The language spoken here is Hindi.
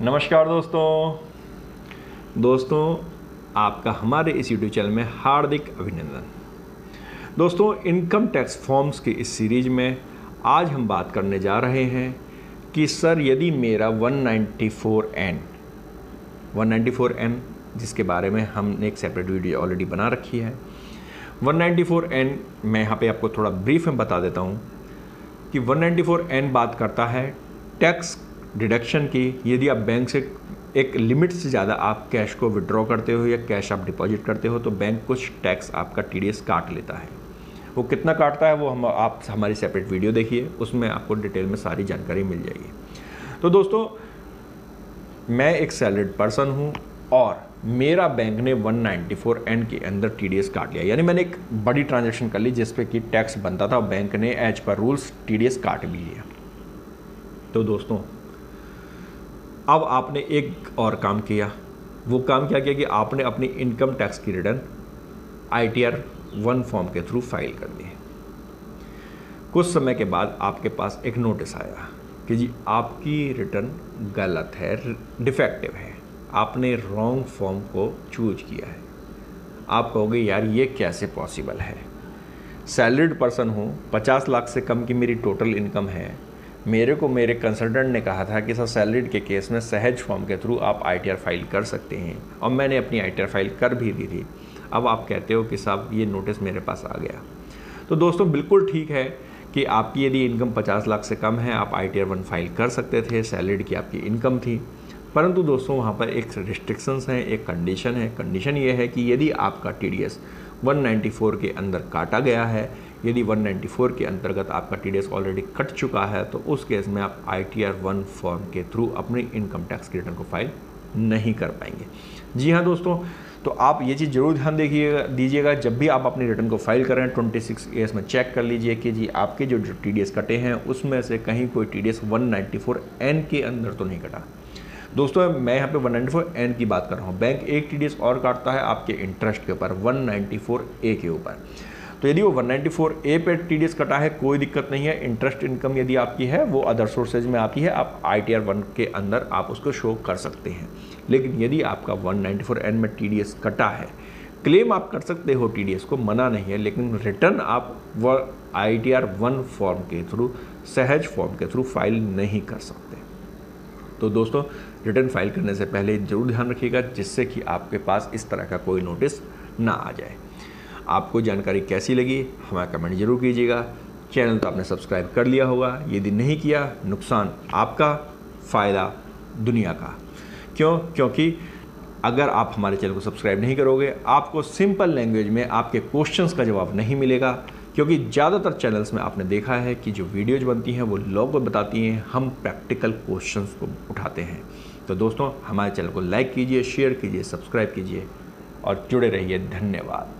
नमस्कार दोस्तों आपका हमारे इस YouTube चैनल में हार्दिक अभिनंदन। दोस्तों, इनकम टैक्स फॉर्म्स की इस सीरीज में आज हम बात करने जा रहे हैं कि सर यदि मेरा 194N जिसके बारे में हमने एक सेपरेट वीडियो ऑलरेडी बना रखी है। 194N मैं यहाँ पे आपको थोड़ा ब्रीफ में बता देता हूँ कि 194N बात करता है टैक्स डिडक्शन की। यदि आप बैंक से एक लिमिट से ज़्यादा आप कैश को विड्रॉ करते हो या कैश आप डिपॉजिट करते हो तो बैंक कुछ टैक्स आपका TDS काट लेता है। वो कितना काटता है वो आप हमारी सेपरेट वीडियो देखिए, उसमें आपको डिटेल में सारी जानकारी मिल जाएगी। तो दोस्तों, मैं एक सैलरीड पर्सन हूँ और मेरा बैंक ने 194N के अंदर TDS काट लिया, यानी मैंने एक बड़ी ट्रांजैक्शन कर ली जिस पे कि टैक्स बनता था और बैंक ने एज पर रूल्स TDS काट भी लिया। तो दोस्तों, अब आपने एक और काम किया। वो काम क्या किया कि आपने अपनी इनकम टैक्स की रिटर्न ITR 1 फॉर्म के थ्रू फाइल कर दी। कुछ समय के बाद आपके पास एक नोटिस आया कि जी आपकी रिटर्न गलत है, डिफेक्टिव है, आपने रॉन्ग फॉर्म को चूज किया है। आप कहोगे यार ये कैसे पॉसिबल है, सैलरीड पर्सन हूँ, 50 लाख से कम की मेरी टोटल इनकम है। मेरे को मेरे कंसल्टेंट ने कहा था कि सर सैलरीड के केस में सहज फॉर्म के थ्रू आप ITR फाइल कर सकते हैं और मैंने अपनी ITR फाइल कर भी दी थी। अब आप कहते हो कि साहब ये नोटिस मेरे पास आ गया। तो दोस्तों, बिल्कुल ठीक है कि आपकी यदि इनकम 50 लाख से कम है आप ITR 1 फाइल कर सकते थे, सैलरीड की आपकी इनकम थी। परंतु दोस्तों, वहाँ पर एक रिस्ट्रिक्शंस हैं, एक कंडीशन है। कंडीशन ये है कि यदि आपका TDS 194 के अंदर काटा गया है, यदि 194 के अंतर्गत आपका TDS ऑलरेडी कट चुका है, तो उस केस में आप ITR 1 फॉर्म के थ्रू अपनी इनकम टैक्स की रिटर्न को फाइल नहीं कर पाएंगे। जी हाँ दोस्तों, तो आप ये चीज़ जरूर ध्यान दीजिएगा जब भी आप अपनी रिटर्न को फाइल करें। 26A में चेक कर लीजिए कि जी आपके जो TDS कटे हैं उसमें से कहीं कोई TDS 194N के अंदर तो नहीं कटा। दोस्तों, मैं यहाँ पे 194N की बात कर रहा हूँ। बैंक एक TDS और काटता है आपके इंटरेस्ट के ऊपर, 194A के ऊपर। तो यदि वो 194A पे TDS कटा है कोई दिक्कत नहीं है। इंटरेस्ट इनकम यदि आपकी है वो अदर सोर्सेज में आती है, आप ITR 1 के अंदर आप उसको शो कर सकते हैं। लेकिन यदि आपका 194N में TDS कटा है, क्लेम आप कर सकते हो TDS को, मना नहीं है, लेकिन रिटर्न आप ITR 1 फॉर्म के थ्रू, सहज फॉर्म के थ्रू फाइल नहीं कर सकते। तो दोस्तों, रिटर्न फाइल करने से पहले जरूर ध्यान रखिएगा जिससे कि आपके पास इस तरह का कोई नोटिस ना आ जाए। आपको जानकारी कैसी लगी हमें कमेंट जरूर कीजिएगा। चैनल तो आपने सब्सक्राइब कर लिया होगा, यदि नहीं किया नुकसान आपका, फ़ायदा दुनिया का। क्योंकि अगर आप हमारे चैनल को सब्सक्राइब नहीं करोगे आपको सिंपल लैंग्वेज में आपके क्वेश्चंस का जवाब नहीं मिलेगा। क्योंकि ज़्यादातर चैनल्स में आपने देखा है कि जो वीडियोज बनती हैं वो लोग को बताती हैं, हम प्रैक्टिकल क्वेश्चंस को उठाते हैं। तो दोस्तों, हमारे चैनल को लाइक कीजिए, शेयर कीजिए, सब्सक्राइब कीजिए और जुड़े रहिए। धन्यवाद।